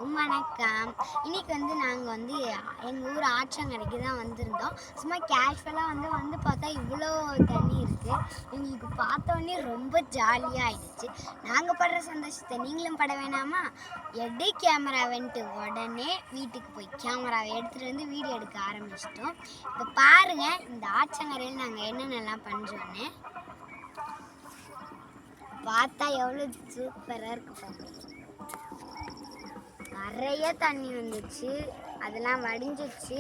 எல்லாருக்கும் வணக்கம். இன்னைக்கு நாங்கள் எங்கள் ஊர் ஆற்றங்கரைக்கு தான் வந்திருந்தோம். சும்மா கேஷுவலாக வந்து பார்த்தா இவ்வளோ தண்ணி இருக்குது. எங்களுக்கு பார்த்தோன்னே ரொம்ப ஜாலியாக ஆயிடுச்சு. நாங்கள் படுற சந்தோஷத்தை நீங்களும் பட வேணாமா? எடு கேமராவன்ட்டு உடனே வீட்டுக்கு போய் கேமராவை எடுத்துகிட்டு வந்து வீடியோ எடுக்க ஆரம்பிச்சிட்டோம். இப்போ பாருங்கள் இந்த ஆற்றங்கரையில் நாங்கள் என்னென்னலாம் பண்ணுறோன்னு. பார்த்தா எவ்வளோ சூப்பராக இருக்கு. நிறைய தண்ணி வந்துச்சு, அதெல்லாம் வடிஞ்சிச்சு.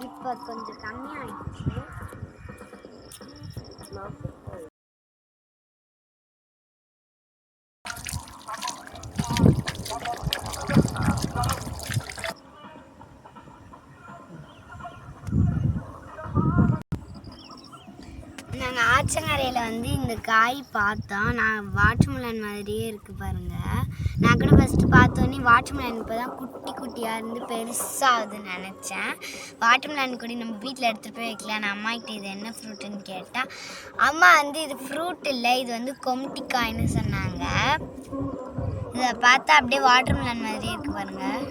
இப்போ கொஞ்சம் கம்மியாகிடுச்சு. நாங்கள் ஆற்றங்கரையில் இந்த காய் பார்த்தோம். நான் வாட்டர்மெலன் மாதிரியே இருக்குது பாருங்கள். நான் கூட ஃபஸ்ட்டு பார்த்தோன்னே வாட்டர்மெலன் இப்போ தான் குட்டி குட்டியாக இருந்து பெருசாகுதுன்னு நினச்சேன். வாட்டர்மெலன் கூட நம்ம வீட்டில் எடுத்துகிட்டு போய் வைக்கலாம். நான் அம்மாக்கிட்ட இது என்ன ஃப்ரூட்டுன்னு கேட்டால் அம்மா இது ஃப்ரூட் இல்லை, இது கொம்டிக்காய்ன்னு சொன்னாங்க. இதை பார்த்தா அப்படியே வாட்டர்மெலன் மாதிரியே இருக்குது பாருங்கள்.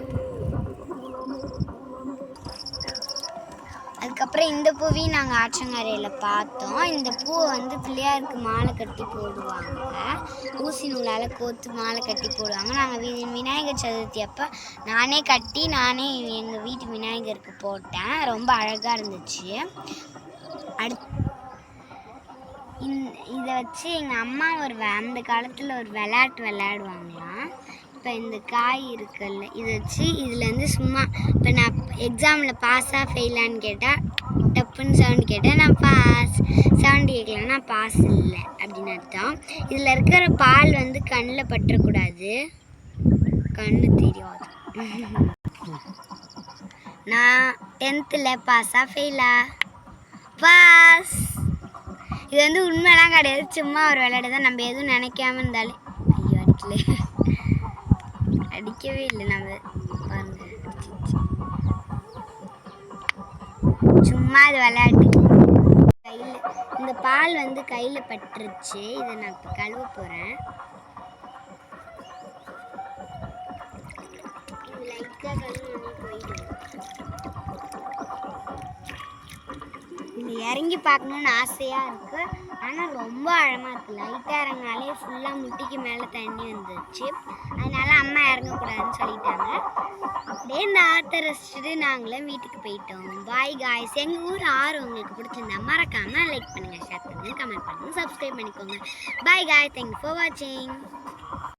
அதுக்கப்புறம் இந்த பூவையும் நாங்கள் ஆற்றங்கரையில் பார்த்தோம். இந்த பூவை பிள்ளையாருக்கு மாலை கட்டி போடுவாங்க. ஊசி நூலால் கோத்து மாலை கட்டி போடுவாங்க. நாங்கள் விநாயகர் சதுர்த்தி அப்போ நானே கட்டி எங்கள் வீட்டு விநாயகருக்கு போட்டேன். ரொம்ப அழகாக இருந்துச்சு. இதை வச்சு எங்கள் அம்மா அந்த காலத்தில் ஒரு விளையாட்டு விளையாடுவாங்களாம். இப்போ இந்த காய் இருக்குல்ல, இதை வச்சு இதில் சும்மா இப்போ நான் எக்ஸாமில் பாஸாக ஃபெயிலான்னு கேட்டால் டப்புன்னு சவுண்டு கேட்டால் நான் பாஸ், சவுண்டு கேட்கலன்னா பாஸ் இல்லை அப்படின்னு அர்த்தம். இதில் இருக்கிற பால் கண்ணில் பற்றக்கூடாது, கண்ணு தெரியாது. நான் 10th பாஸாக ஃபெயிலா? பாஸ். இது உண்மையெல்லாம் கிடையாது, சும்மா ஒரு விளையாடு தான். நம்ம எதுவும் நினைக்காம இருந்தாலே ஐயோ அடிக்கவே இல்லை. நம்ம பாருங்க சும்மா அது விளையாட்டு. கையில் இந்த பால் கையில் பட்டுருச்சு. இதை நான் இப்போ கழுவ போகிறேன். லைட்டாக கழுவி போயிடுவேன். இது இறங்கி பார்க்கணுன்னு ஆசையாக இருக்குது, ஆனால் ரொம்ப ஆழமாக இருக்குது. லைட்டாக இறங்கினாலே ஃபுல்லாக முட்டிக்கு மேலே தண்ணி வந்துச்சு. அதனால அம்மா இறங்கக்கூடாதுன்னு சொல்லிட்டாங்க. அப்படியே இந்த ஆற்றை ரசிச்சுட்டு நாங்களும் வீட்டுக்கு போயிட்டோம். Bye guys. எங்கள் ஊர் ஆறு உங்களுக்கு பிடிச்சிருந்தா மறக்காமல் லைக் பண்ணுங்கள், ஷேர் பண்ணுங்கள், கமெண்ட் பண்ணுங்கள், சப்ஸ்கிரைப் பண்ணிக்கோங்க. Bye guys. தேங்க்யூ ஃபார் வாட்சிங்.